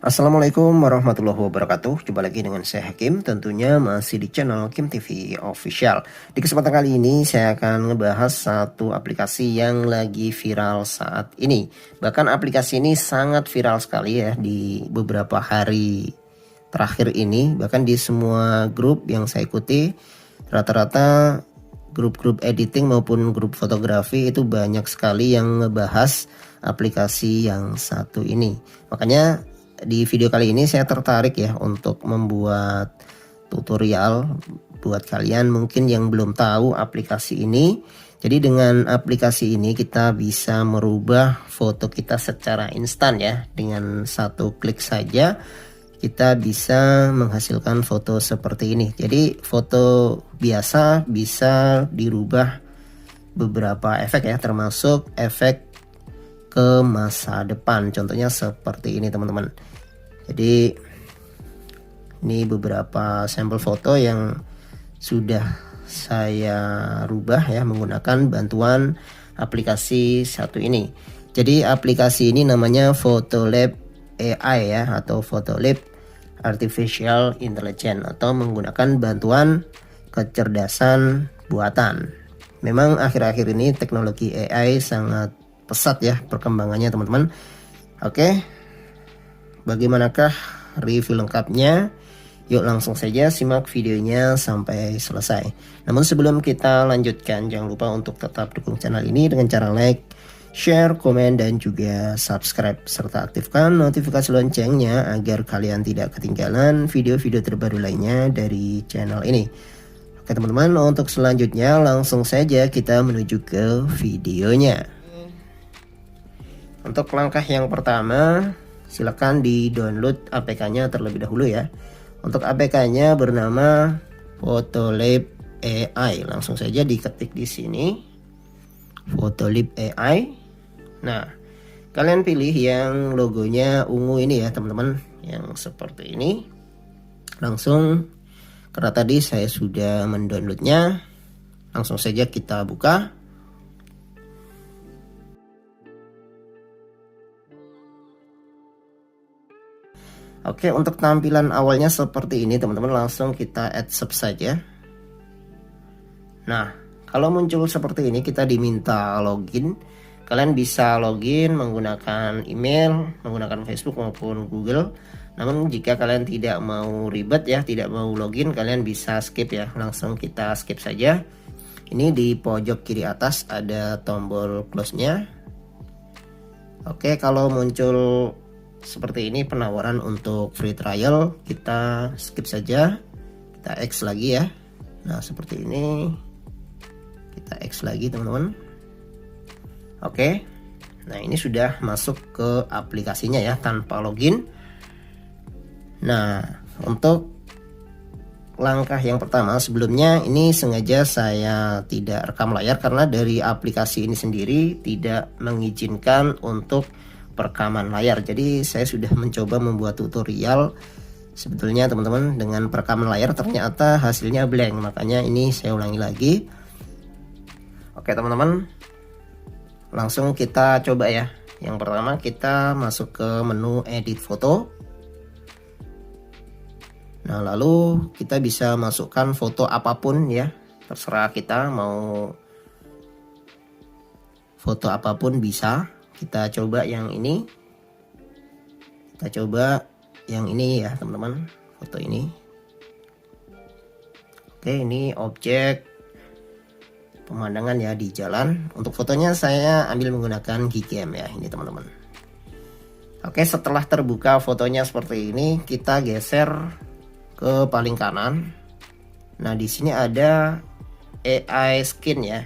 Assalamualaikum warahmatullahi wabarakatuh. Jumpa lagi dengan saya Hakim, tentunya masih di channel Kim TV Official. Di kesempatan kali ini saya akan ngebahas satu aplikasi yang lagi viral saat ini. Bahkan aplikasi ini sangat viral sekali ya di beberapa hari terakhir ini. Bahkan di semua grup yang saya ikuti, rata-rata grup-grup editing maupun grup fotografi itu banyak sekali yang ngebahas aplikasi yang satu ini. Makanya di video kali ini saya tertarik ya untuk membuat tutorial buat kalian mungkin yang belum tahu aplikasi ini. Jadi dengan aplikasi ini kita bisa merubah foto kita secara instan ya. Dengan satu klik saja kita bisa menghasilkan foto seperti ini. Jadi foto biasa bisa dirubah beberapa efek ya, termasuk efek ke masa depan. Contohnya seperti ini teman-teman. Jadi ini beberapa sampel foto yang sudah saya rubah ya menggunakan bantuan aplikasi satu ini. Jadi aplikasi ini namanya Photolab AI ya, atau Photolab Artificial Intelligence, atau menggunakan bantuan kecerdasan buatan. Memang akhir-akhir ini teknologi AI sangat pesat ya perkembangannya teman-teman. Oke, bagaimanakah review lengkapnya? Yuk langsung saja simak videonya sampai selesai. Namun sebelum kita lanjutkan, jangan lupa untuk tetap dukung channel ini dengan cara like, share, komen, dan juga subscribe, serta aktifkan notifikasi loncengnya agar kalian tidak ketinggalan video-video terbaru lainnya dari channel ini. Oke teman-teman, untuk selanjutnya langsung saja kita menuju ke videonya. Untuk langkah yang pertama, silakan di-download APK-nya terlebih dahulu ya. Untuk APK-nya bernama Photolab AI. Langsung saja diketik di sini, Photolab AI. Nah, kalian pilih yang logonya ungu ini ya teman-teman, yang seperti ini. Langsung, karena tadi saya sudah mendownloadnya, langsung saja kita buka. Oke, untuk tampilan awalnya seperti ini teman-teman, langsung kita add sub saja. Nah, kalau muncul seperti ini kita diminta login. Kalian bisa login menggunakan email, menggunakan Facebook maupun Google. Namun jika kalian tidak mau ribet ya, tidak mau login, kalian bisa skip ya. Langsung kita skip saja. Ini di pojok kiri atas ada tombol close-nya. Oke, kalau muncul seperti ini penawaran untuk free trial, kita skip saja, kita X lagi ya. Nah seperti ini, kita X lagi teman-teman. Oke, nah ini sudah masuk ke aplikasinya ya tanpa login. Nah untuk langkah yang pertama, sebelumnya ini sengaja saya tidak rekam layar karena dari aplikasi ini sendiri tidak mengizinkan untuk perekaman layar. Jadi saya sudah mencoba membuat tutorial sebetulnya teman-teman dengan perekaman layar, ternyata hasilnya blank, makanya ini saya ulangi lagi. Oke teman-teman, langsung kita coba ya. Yang pertama kita masuk ke menu edit foto. Nah lalu kita bisa masukkan foto apapun ya, terserah kita mau foto apapun bisa. Kita coba yang ini, kita coba yang ini ya teman-teman, foto ini. Oke, ini objek pemandangan ya di jalan. Untuk fotonya saya ambil menggunakan Gcam ya ini teman-teman. Oke, setelah terbuka fotonya seperti ini, kita geser ke paling kanan. Nah di sini ada AI skin ya,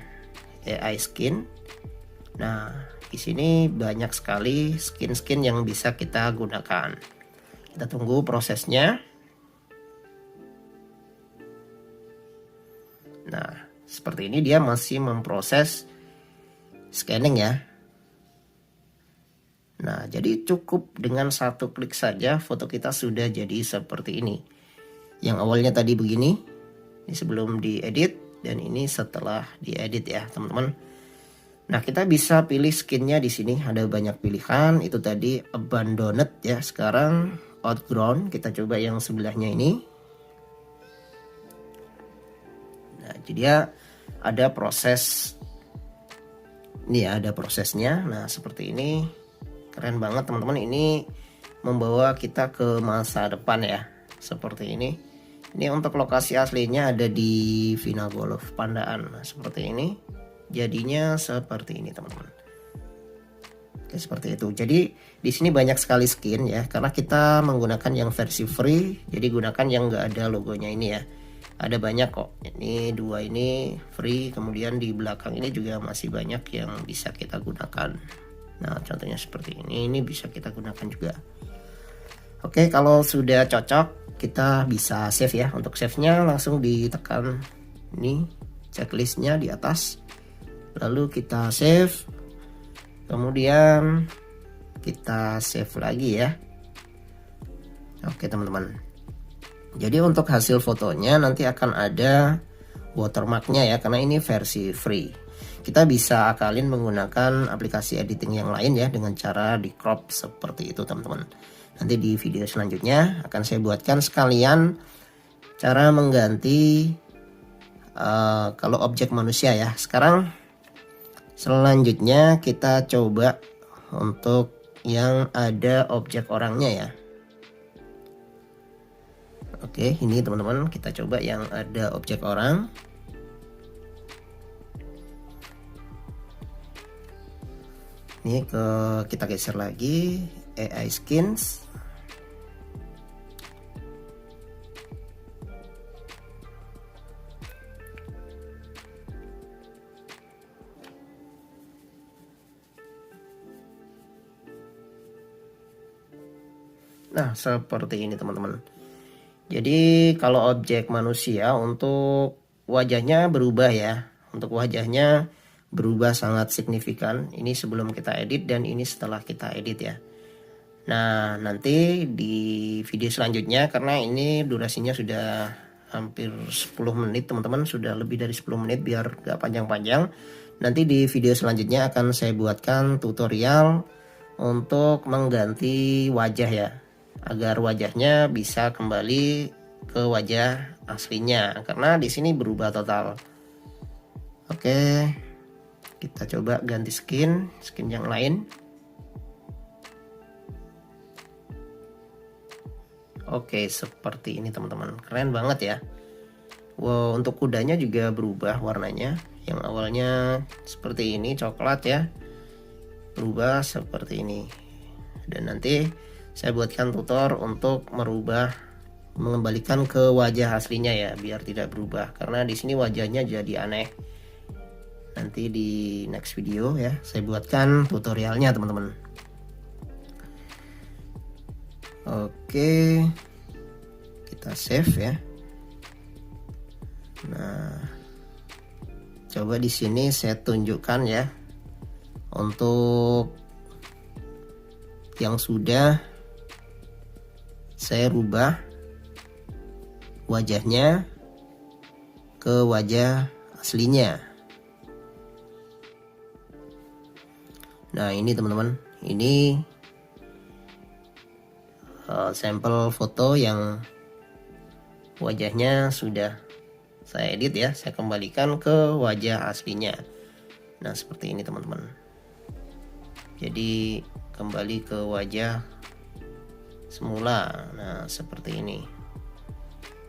AI skin. Nah di sini banyak sekali skin-skin yang bisa kita gunakan. Kita tunggu prosesnya. Nah, seperti ini dia masih memproses scanning ya. Nah, jadi cukup dengan satu klik saja foto kita sudah jadi seperti ini. Yang awalnya tadi begini, ini sebelum diedit, dan ini setelah diedit ya teman-teman. Nah, kita bisa pilih skinnya di sini, ada banyak pilihan. Itu tadi abandoned ya. Sekarang outgrown, kita coba yang sebelahnya ini. Nah, jadi ya ada proses. Ini ya, ada prosesnya. Nah, seperti ini. Keren banget teman-teman. Ini membawa kita ke masa depan ya. Seperti ini. Ini untuk lokasi aslinya ada di Vina Golf Pandaan. Nah, seperti ini. Jadinya seperti ini teman-teman. Oke, seperti itu. Jadi di sini banyak sekali skin ya. Karena kita menggunakan yang versi free. Jadi gunakan yang nggak ada logonya ini ya. Ada banyak kok, ini dua ini free, kemudian di belakang ini juga masih banyak yang bisa kita gunakan. Nah, contohnya seperti ini bisa kita gunakan juga. Oke, kalau sudah cocok kita bisa save ya. Untuk save-nya langsung ditekan ini checklistnya di atas, lalu kita save, kemudian kita save lagi ya. Oke teman-teman, jadi untuk hasil fotonya nanti akan ada watermarknya ya, karena ini versi free. Kita bisa akalin menggunakan aplikasi editing yang lain ya, dengan cara di crop seperti itu teman-teman. Nanti di video selanjutnya akan saya buatkan sekalian cara mengganti kalau objek manusia ya. Sekarang selanjutnya kita coba untuk yang ada objek orangnya ya. Oke, ini teman-teman kita coba yang ada objek orang. Ini kita geser lagi AI skins. Nah, seperti ini teman-teman. Jadi kalau objek manusia untuk wajahnya berubah ya. Untuk wajahnya berubah sangat signifikan. Ini sebelum kita edit dan ini setelah kita edit ya. Nah, nanti di video selanjutnya, karena ini durasinya sudah hampir 10 menit teman-teman. Sudah lebih dari 10 menit biar gak panjang-panjang. Nanti di video selanjutnya akan saya buatkan tutorial untuk mengganti wajah ya, agar wajahnya bisa kembali ke wajah aslinya, karena di sini berubah total. Oke, kita coba ganti skin yang lain. Oke, seperti ini teman-teman, keren banget ya. Wow, untuk kudanya juga berubah warnanya. Yang awalnya seperti ini coklat ya, berubah seperti ini. Dan nanti saya buatkan tutor untuk mengembalikan ke wajah aslinya ya, biar tidak berubah, karena di sini wajahnya jadi aneh. Nanti di next video ya saya buatkan tutorialnya teman-teman. Oke, kita save ya. Nah, coba di sini saya tunjukkan ya untuk yang sudah saya rubah wajahnya ke wajah aslinya. Nah, ini teman-teman, ini sampel foto yang wajahnya sudah saya edit ya, saya kembalikan ke wajah aslinya. Nah, seperti ini teman-teman. Jadi kembali ke wajah semula. Nah, seperti ini.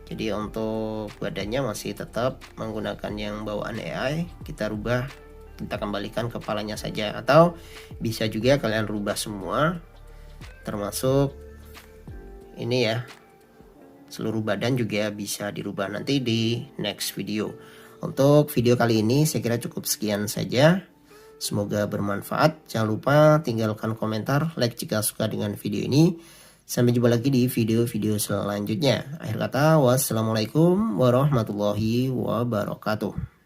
Jadi untuk badannya masih tetap menggunakan yang bawaan AI, kita rubah, kita kembalikan kepalanya saja, atau bisa juga kalian rubah semua termasuk ini ya, seluruh badan juga bisa dirubah nanti di next video. Untuk video kali ini saya kira cukup sekian saja. Semoga bermanfaat. Jangan lupa tinggalkan komentar, like jika suka dengan video ini. Sampai jumpa lagi di video-video selanjutnya. Akhir kata, wassalamualaikum warahmatullahi wabarakatuh.